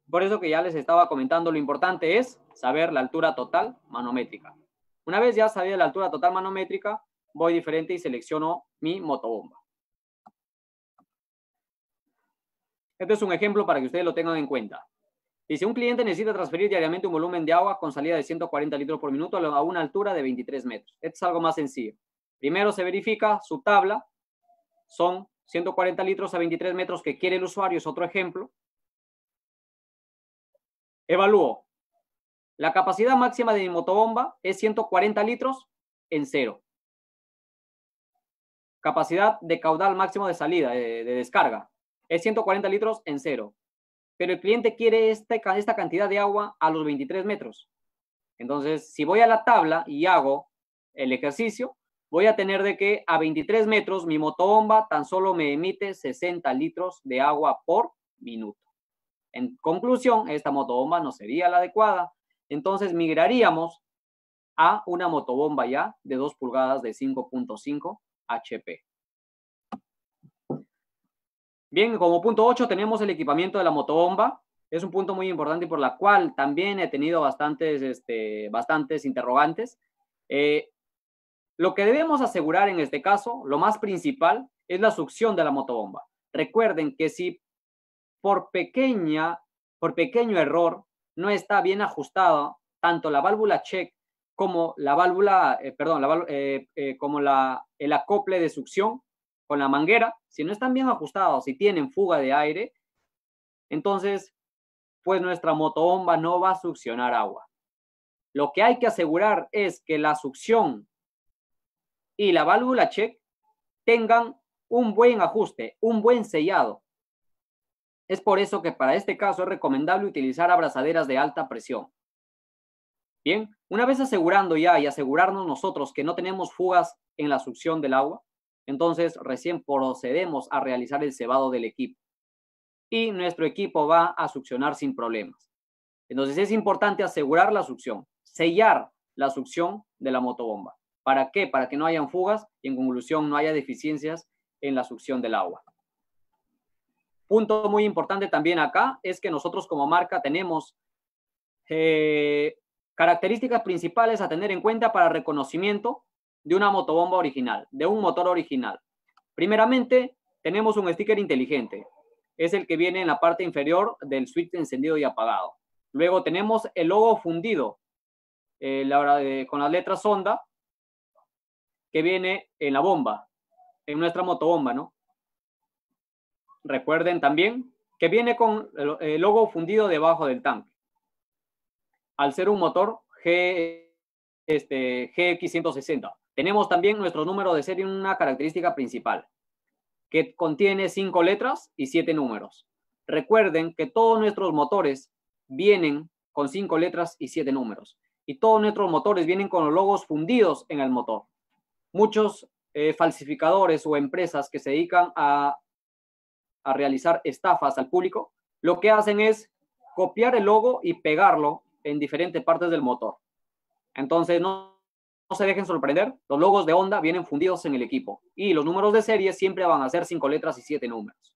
por eso que ya les estaba comentando, lo importante es saber la altura total manométrica. Una vez ya sabía la altura total manométrica, voy diferente y selecciono mi motobomba. Este es un ejemplo para que ustedes lo tengan en cuenta. Dice, un cliente necesita transferir diariamente un volumen de agua con salida de 140 litros por minuto a una altura de 23 metros. Esto es algo más sencillo. Primero se verifica su tabla. Son 140 litros a 23 metros que quiere el usuario. Es otro ejemplo. Evalúo. La capacidad máxima de mi motobomba es 140 litros en cero. Capacidad de caudal máximo de salida, de descarga, es 140 litros en cero. Pero el cliente quiere esta cantidad de agua a los 23 metros. Entonces, si voy a la tabla y hago el ejercicio, voy a tener de que a 23 metros mi motobomba tan solo me emite 60 litros de agua por minuto. En conclusión, esta motobomba no sería la adecuada. Entonces, migraríamos a una motobomba ya de 2 pulgadas de 5.5 HP. Bien, como punto 8 tenemos el equipamiento de la motobomba. Es un punto muy importante y por la cual también he tenido bastantes interrogantes. Lo que debemos asegurar en este caso, lo más principal, es la succión de la motobomba. Recuerden que si por pequeño error no está bien ajustada tanto la válvula check como la válvula, como el acople de succión con la manguera, si no están bien ajustados, si tienen fuga de aire, entonces, pues nuestra motobomba no va a succionar agua. Lo que hay que asegurar es que la succión y la válvula check tengan un buen ajuste, un buen sellado. Es por eso que para este caso es recomendable utilizar abrazaderas de alta presión. Bien, una vez asegurando ya y asegurarnos nosotros que no tenemos fugas en la succión del agua, entonces recién procedemos a realizar el cebado del equipo. Y nuestro equipo va a succionar sin problemas. Entonces es importante asegurar la succión, sellar la succión de la motobomba. ¿Para qué? Para que no hayan fugas y en conclusión no haya deficiencias en la succión del agua. Punto muy importante también acá es que nosotros como marca tenemos características principales a tener en cuenta para reconocimiento de una motobomba original, de un motor original. Primeramente, tenemos un sticker inteligente. Es el que viene en la parte inferior del switch de encendido y apagado. Luego tenemos el logo fundido con las letras Honda que viene en la bomba, en nuestra motobomba, ¿no? Recuerden también que viene con el logo fundido debajo del tanque. Al ser un motor GX160. Tenemos también nuestro número de serie, una característica principal, que contiene 5 letras y 7 números. Recuerden que todos nuestros motores vienen con 5 letras y 7 números. Y todos nuestros motores vienen con los logos fundidos en el motor. Muchos falsificadores o empresas que se dedican a realizar estafas al público, lo que hacen es copiar el logo y pegarlo en diferentes partes del motor. Entonces, no se dejen sorprender, los logos de Honda vienen fundidos en el equipo y los números de serie siempre van a ser 5 letras y 7 números.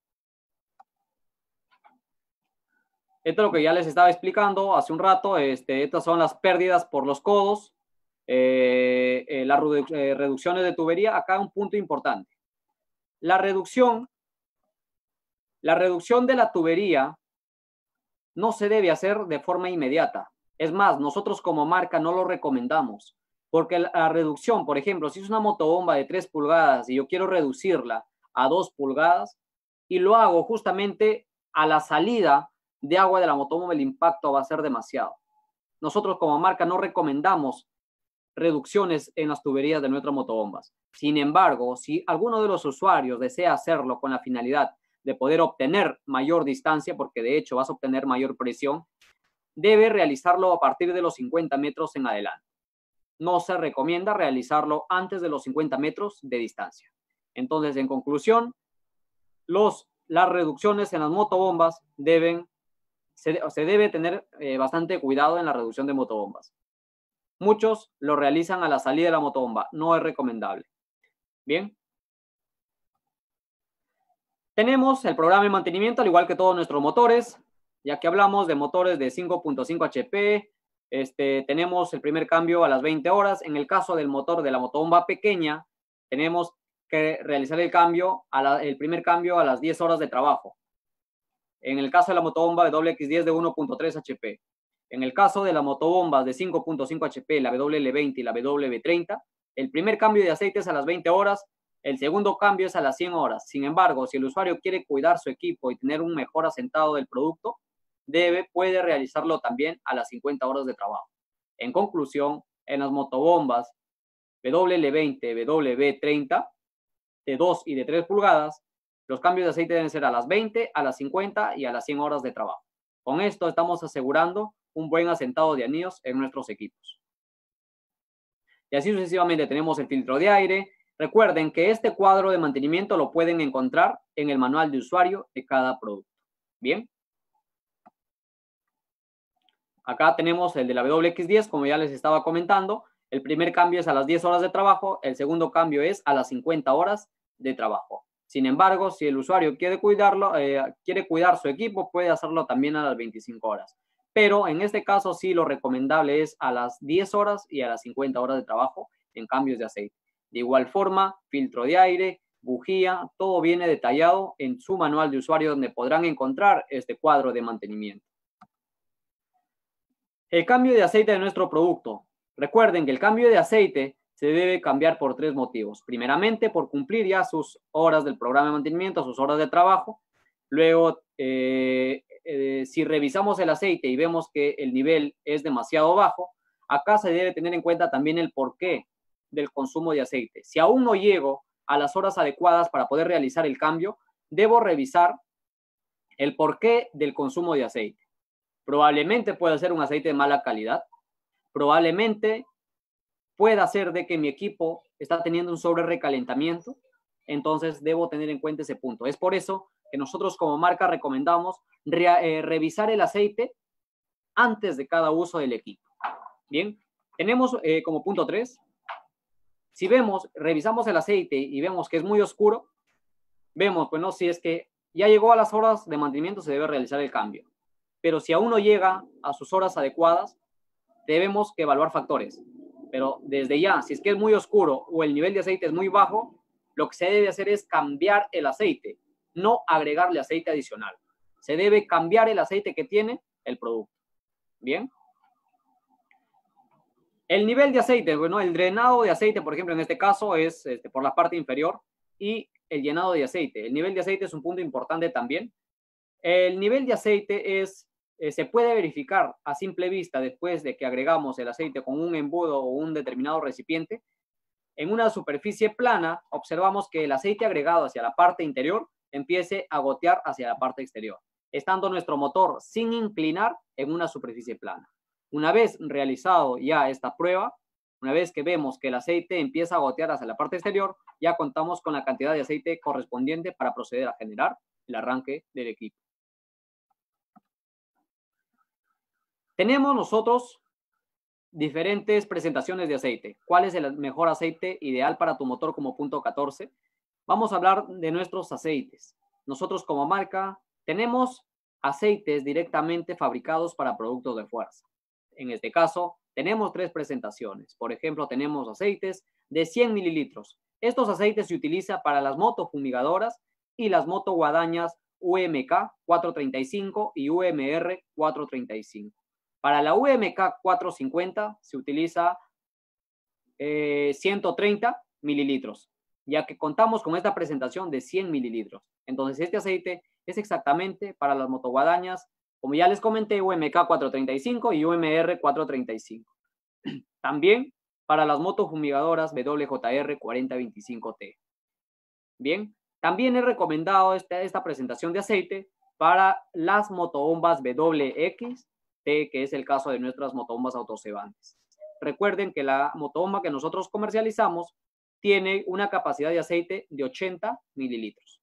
Esto es lo que ya les estaba explicando hace un rato. Estas son las pérdidas por los codos, las reducciones de tubería. Acá un punto importante. La reducción de la tubería no se debe hacer de forma inmediata. Es más, nosotros como marca no lo recomendamos, porque la reducción, por ejemplo, si es una motobomba de 3 pulgadas y yo quiero reducirla a 2 pulgadas y lo hago justamente a la salida de agua de la motobomba, el impacto va a ser demasiado. Nosotros como marca no recomendamos reducciones en las tuberías de nuestras motobombas. Sin embargo, si alguno de los usuarios desea hacerlo con la finalidad de poder obtener mayor distancia, porque de hecho vas a obtener mayor presión, debe realizarlo a partir de los 50 metros en adelante. No se recomienda realizarlo antes de los 50 metros de distancia. Entonces, en conclusión, las reducciones en las motobombas se debe tener bastante cuidado en la reducción de motobombas. Muchos lo realizan a la salida de la motobomba. No es recomendable. Bien. Tenemos el programa de mantenimiento, al igual que todos nuestros motores. Ya que hablamos de motores de 5.5 HP, tenemos el primer cambio a las 20 horas. En el caso del motor de la motobomba pequeña, tenemos que realizar el primer cambio a las 10 horas de trabajo. En el caso de la motobomba de WX10 de 1.3 HP. En el caso de las motobombas de 5.5 HP, la WL20 y la WB30, el primer cambio de aceite es a las 20 horas, el segundo cambio es a las 100 horas. Sin embargo, si el usuario quiere cuidar su equipo y tener un mejor asentado del producto, puede realizarlo también a las 50 horas de trabajo. En conclusión, en las motobombas WL20, WB30, de 2 y de 3 pulgadas, los cambios de aceite deben ser a las 20, a las 50 y a las 100 horas de trabajo. Con esto estamos asegurando un buen asentado de anillos en nuestros equipos. Y así sucesivamente tenemos el filtro de aire. Recuerden que este cuadro de mantenimiento lo pueden encontrar en el manual de usuario de cada producto. Bien. Acá tenemos el de la WX10, como ya les estaba comentando. El primer cambio es a las 10 horas de trabajo, el segundo cambio es a las 50 horas de trabajo. Sin embargo, si el usuario quiere cuidar su equipo, puede hacerlo también a las 25 horas. Pero en este caso sí lo recomendable es a las 10 horas y a las 50 horas de trabajo en cambios de aceite. De igual forma, filtro de aire, bujía, todo viene detallado en su manual de usuario donde podrán encontrar este cuadro de mantenimiento. El cambio de aceite de nuestro producto. Recuerden que el cambio de aceite se debe cambiar por 3 motivos. Primeramente, por cumplir ya sus horas del programa de mantenimiento, sus horas de trabajo. Luego, si revisamos el aceite y vemos que el nivel es demasiado bajo, acá se debe tener en cuenta también el porqué del consumo de aceite. Si aún no llego a las horas adecuadas para poder realizar el cambio, debo revisar el porqué del consumo de aceite. Probablemente pueda ser un aceite de mala calidad. Probablemente pueda ser de que mi equipo está teniendo un sobrecalentamiento. Entonces debo tener en cuenta ese punto. Es por eso que nosotros como marca recomendamos revisar el aceite antes de cada uso del equipo. Bien, tenemos como punto 3. Si revisamos el aceite y vemos que es muy oscuro, vemos, bueno, si es que ya llegó a las horas de mantenimiento, se debe realizar el cambio. Pero si aún no llega a sus horas adecuadas, debemos que evaluar factores. Pero desde ya, si es que es muy oscuro o el nivel de aceite es muy bajo, lo que se debe hacer es cambiar el aceite, no agregarle aceite adicional. Se debe cambiar el aceite que tiene el producto. Bien. El nivel de aceite, bueno, el drenado de aceite, por ejemplo, en este caso es por la parte inferior, y el llenado de aceite. El nivel de aceite es un punto importante también. El nivel de aceite se puede verificar a simple vista después de que agregamos el aceite con un embudo o un determinado recipiente. En una superficie plana, observamos que el aceite agregado hacia la parte interior empiece a gotear hacia la parte exterior. estando nuestro motor sin inclinar en una superficie plana. Una vez realizado ya esta prueba, una vez que vemos que el aceite empieza a gotear hacia la parte exterior, ya contamos con la cantidad de aceite correspondiente para proceder a generar el arranque del equipo. Tenemos nosotros diferentes presentaciones de aceite. ¿Cuál es el mejor aceite ideal para tu motor como punto 14? Vamos a hablar de nuestros aceites. Nosotros como marca tenemos aceites directamente fabricados para productos de fuerza. En este caso, tenemos 3 presentaciones. Por ejemplo, tenemos aceites de 100 mililitros. Estos aceites se utilizan para las motofumigadoras y las motoguadañas UMK 435 y UMR 435. Para la UMK 450 se utiliza 130 mililitros, ya que contamos con esta presentación de 100 mililitros. Entonces, este aceite es exactamente para las motoguadañas, como ya les comenté, UMK 435 y UMR 435. También para las motofumigadoras WJR 4025T. Bien, también he recomendado esta presentación de aceite para las motobombas WXT, que es el caso de nuestras motobombas autocebantes. Recuerden que la motobomba que nosotros comercializamos tiene una capacidad de aceite de 80 mililitros.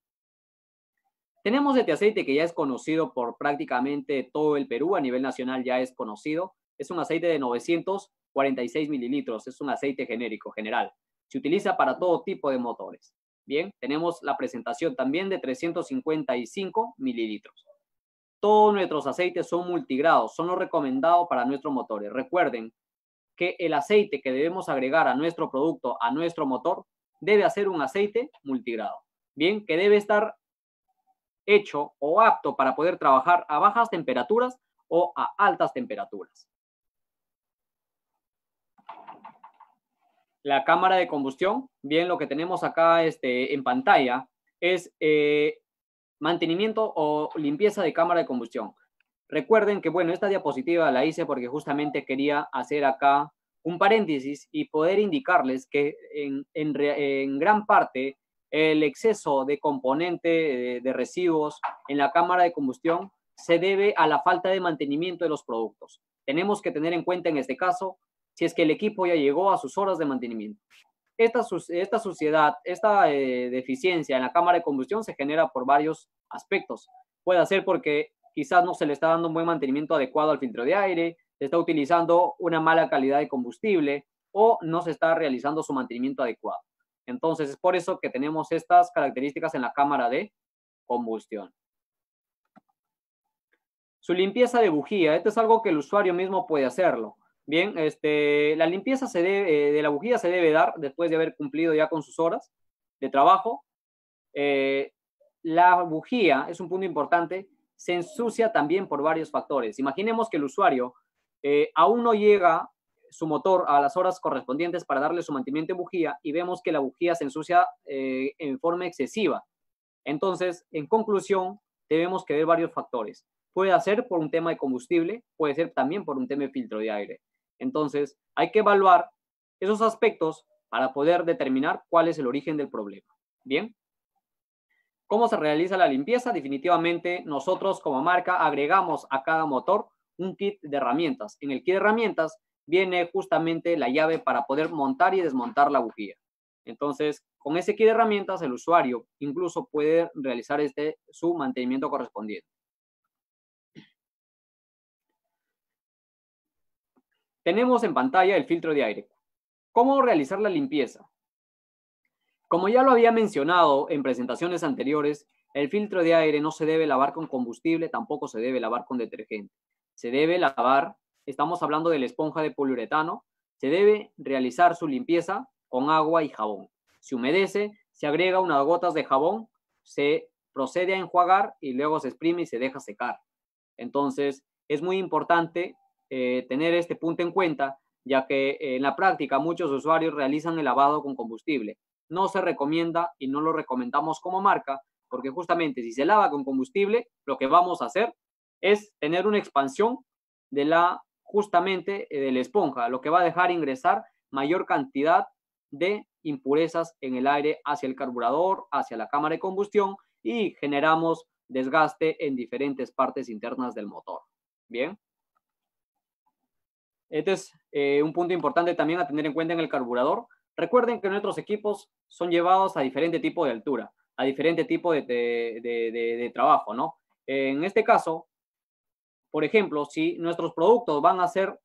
Tenemos este aceite que ya es conocido por prácticamente todo el Perú, a nivel nacional ya es conocido. Es un aceite de 946 mililitros, es un aceite genérico, general. Se utiliza para todo tipo de motores. Bien, tenemos la presentación también de 355 mililitros. Todos nuestros aceites son multigrados, son los recomendados para nuestros motores. Recuerden que el aceite que debemos agregar a nuestro producto, a nuestro motor, debe ser un aceite multigrado. Bien, que debe estar hecho o apto para poder trabajar a bajas temperaturas o a altas temperaturas. La cámara de combustión, bien, lo que tenemos acá en pantalla es mantenimiento o limpieza de cámara de combustión. Recuerden que, bueno, esta diapositiva la hice porque justamente quería hacer acá un paréntesis y poder indicarles que en gran parte el exceso de componente de residuos en la cámara de combustión se debe a la falta de mantenimiento de los productos. Tenemos que tener en cuenta en este caso si es que el equipo ya llegó a sus horas de mantenimiento. Esta suciedad, esta deficiencia en la cámara de combustión se genera por varios aspectos. Puede ser porque quizás no se le está dando un buen mantenimiento adecuado al filtro de aire, se está utilizando una mala calidad de combustible o no se está realizando su mantenimiento adecuado. Entonces, es por eso que tenemos estas características en la cámara de combustión. Su limpieza de bujía. Esto es algo que el usuario mismo puede hacerlo. Bien, la limpieza de la bujía se debe dar después de haber cumplido ya con sus horas de trabajo. La bujía, es un punto importante, se ensucia también por varios factores. Imaginemos que el usuario aún no llega su motor a las horas correspondientes para darle su mantenimiento de bujía y vemos que la bujía se ensucia en forma excesiva. Entonces, en conclusión, debemos que ver varios factores. Puede ser por un tema de combustible, puede ser también por un tema de filtro de aire. Entonces, hay que evaluar esos aspectos para poder determinar cuál es el origen del problema. Bien. ¿Cómo se realiza la limpieza? Definitivamente, nosotros como marca agregamos a cada motor un kit de herramientas. En el kit de herramientas viene justamente la llave para poder montar y desmontar la bujía. Entonces, con ese kit de herramientas, el usuario incluso puede realizar su mantenimiento correspondiente. Tenemos en pantalla el filtro de aire. ¿Cómo realizar la limpieza? Como ya lo había mencionado en presentaciones anteriores, el filtro de aire no se debe lavar con combustible, tampoco se debe lavar con detergente. Se debe lavar, estamos hablando de la esponja de poliuretano, se debe realizar su limpieza con agua y jabón. Se humedece, se agrega unas gotas de jabón, se procede a enjuagar y luego se exprime y se deja secar. Entonces, es muy importante tener este punto en cuenta, ya que en la práctica muchos usuarios realizan el lavado con combustible. No se recomienda y no lo recomendamos como marca, porque justamente si se lava con combustible, lo que vamos a hacer es tener una expansión de la esponja, lo que va a dejar ingresar mayor cantidad de impurezas en el aire hacia el carburador, hacia la cámara de combustión y generamos desgaste en diferentes partes internas del motor. Bien. Este es un punto importante también a tener en cuenta en el carburador. Recuerden que nuestros equipos son llevados a diferente tipo de altura, a diferente tipo de trabajo, ¿no? En este caso, por ejemplo, si nuestros productos van a ser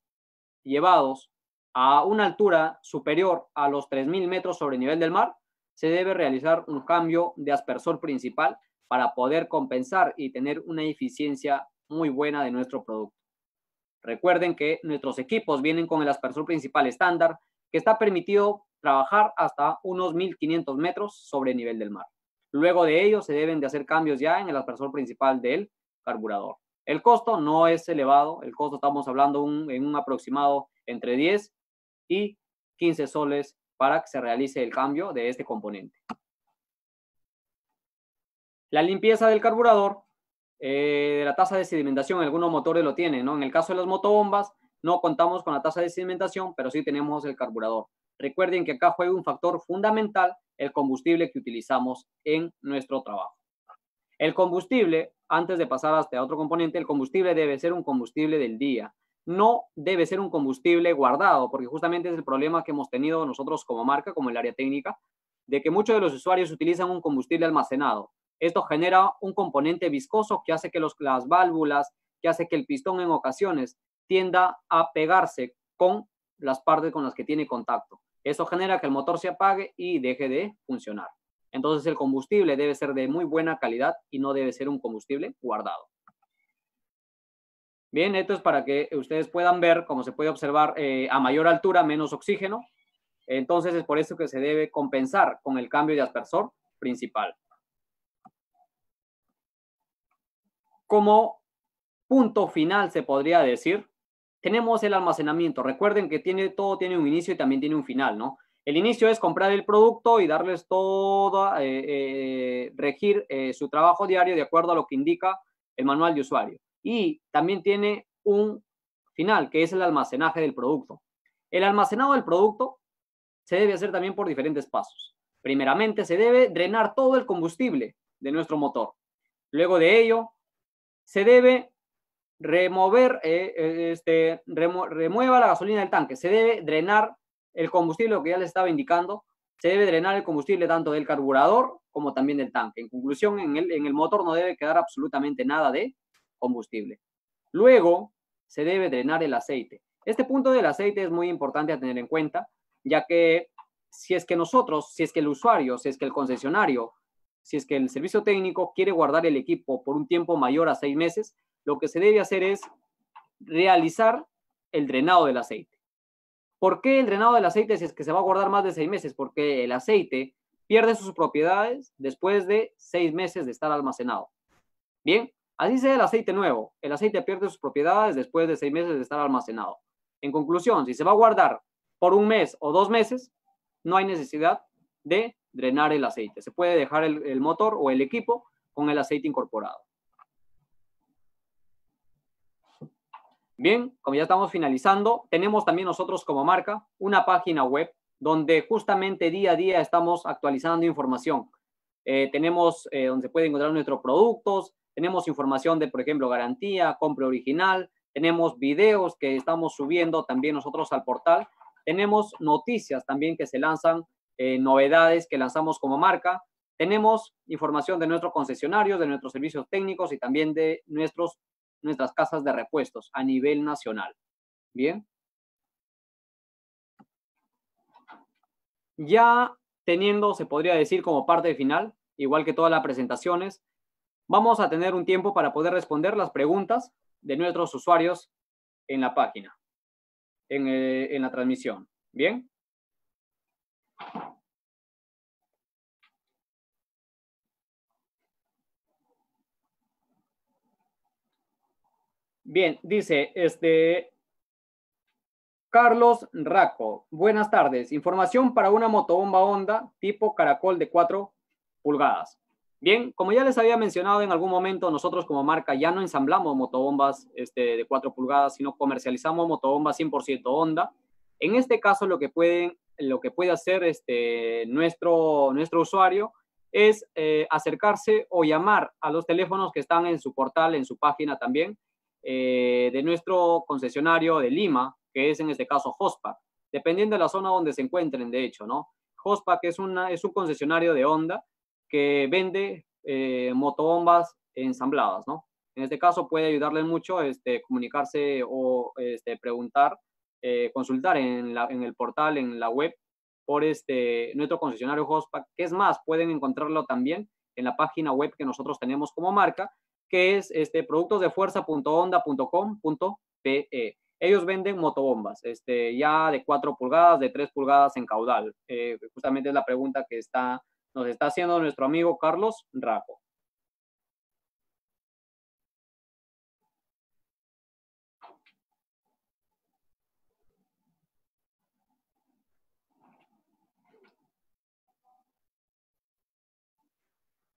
llevados a una altura superior a los 3.000 metros sobre el nivel del mar, se debe realizar un cambio de aspersor principal para poder compensar y tener una eficiencia muy buena de nuestro producto. Recuerden que nuestros equipos vienen con el aspersor principal estándar, que está permitido trabajar hasta unos 1.500 metros sobre el nivel del mar. Luego de ello, se deben de hacer cambios ya en el aspersor principal del carburador. El costo no es elevado, el costo estamos hablando en un aproximado entre 10 y 15 soles para que se realice el cambio de este componente. La limpieza del carburador, la tasa de sedimentación, algunos motores lo tienen, ¿no? En el caso de las motobombas, no contamos con la tasa de sedimentación, pero sí tenemos el carburador. Recuerden que acá juega un factor fundamental el combustible que utilizamos en nuestro trabajo. El combustible, antes de pasar hasta otro componente, el combustible debe ser un combustible del día. No debe ser un combustible guardado, porque justamente es el problema que hemos tenido nosotros como marca, como el área técnica, de que muchos de los usuarios utilizan un combustible almacenado. Esto genera un componente viscoso que hace que las válvulas, que hace que el pistón en ocasiones tienda a pegarse con las partes con las que tiene contacto. Eso genera que el motor se apague y deje de funcionar. Entonces el combustible debe ser de muy buena calidad y no debe ser un combustible guardado. Bien, esto es para que ustedes puedan ver, como se puede observar, a mayor altura, menos oxígeno. Entonces es por eso que se debe compensar con el cambio de aspersor principal. Como punto final, se podría decir, tenemos el almacenamiento. Recuerden que todo tiene un inicio y también tiene un final, ¿no? El inicio es comprar el producto y darles todo, regir su trabajo diario de acuerdo a lo que indica el manual de usuario. Y también tiene un final, que es el almacenaje del producto. El almacenado del producto se debe hacer también por diferentes pasos. Primeramente, se debe drenar todo el combustible de nuestro motor. Luego de ello, se debe remueva la gasolina del tanque. Se debe drenar el combustible, lo que ya les estaba indicando. Se debe drenar el combustible tanto del carburador como también del tanque. En conclusión, en el motor no debe quedar absolutamente nada de combustible. Luego, se debe drenar el aceite. Este punto del aceite es muy importante a tener en cuenta, ya que si es que el usuario, si es que el concesionario, si es que el servicio técnico quiere guardar el equipo por un tiempo mayor a 6 meses, lo que se debe hacer es realizar el drenado del aceite. ¿Por qué el drenado del aceite si es que se va a guardar más de 6 meses? Porque el aceite pierde sus propiedades después de 6 meses de estar almacenado. Bien, así sea el aceite nuevo. El aceite pierde sus propiedades después de 6 meses de estar almacenado. En conclusión, si se va a guardar por 1 mes o 2 meses, no hay necesidad de drenar el aceite. Se puede dejar el motor o el equipo con el aceite incorporado. Bien, como ya estamos finalizando, tenemos también nosotros como marca una página web donde justamente día a día estamos actualizando información. Tenemos donde se pueden encontrar nuestros productos, tenemos información de, por ejemplo, garantía, compra original, tenemos videos que estamos subiendo también nosotros al portal, tenemos noticias también que se lanzan, novedades que lanzamos como marca, tenemos información de nuestros concesionarios, de nuestros servicios técnicos y también de nuestras casas de repuestos a nivel nacional. Bien. Ya teniendo, se podría decir como parte final, igual que todas las presentaciones, vamos a tener un tiempo para poder responder las preguntas de nuestros usuarios en la página, en la transmisión. Bien. Bien, dice Carlos Raco. Buenas tardes. Información para una motobomba Honda tipo Caracol de 4 pulgadas. Bien, como ya les había mencionado en algún momento, nosotros como marca ya no ensamblamos motobombas de 4 pulgadas, sino comercializamos motobombas 100% Honda. En este caso, lo que puede hacer nuestro usuario es acercarse o llamar a los teléfonos que están en su portal, en su página también, de nuestro concesionario de Lima, que es en este caso Hospac, dependiendo de la zona donde se encuentren, de hecho, ¿no? Hospac es un concesionario de Honda que vende motobombas ensambladas, ¿no? En este caso puede ayudarles mucho comunicarse o preguntar, consultar en el portal, en la web, por nuestro concesionario Hospac, que es más, pueden encontrarlo también en la página web que nosotros tenemos como marca, que es productosdefuerza.honda.com.pe. Ellos venden motobombas, ya de 4 pulgadas, de 3 pulgadas en caudal. Justamente es la pregunta que nos está haciendo nuestro amigo Carlos Raco.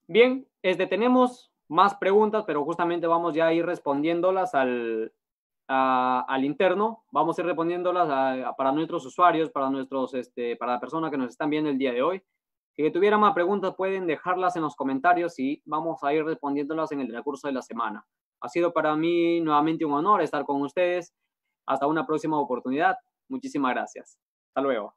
Bien, tenemos más preguntas, pero justamente vamos ya a ir respondiéndolas al interno. Vamos a ir respondiéndolas para nuestros usuarios, para las personas que nos están viendo el día de hoy. Que tuvieran más preguntas pueden dejarlas en los comentarios y vamos a ir respondiéndolas en el transcurso de la semana. Ha sido para mí nuevamente un honor estar con ustedes. Hasta una próxima oportunidad. Muchísimas gracias. Hasta luego.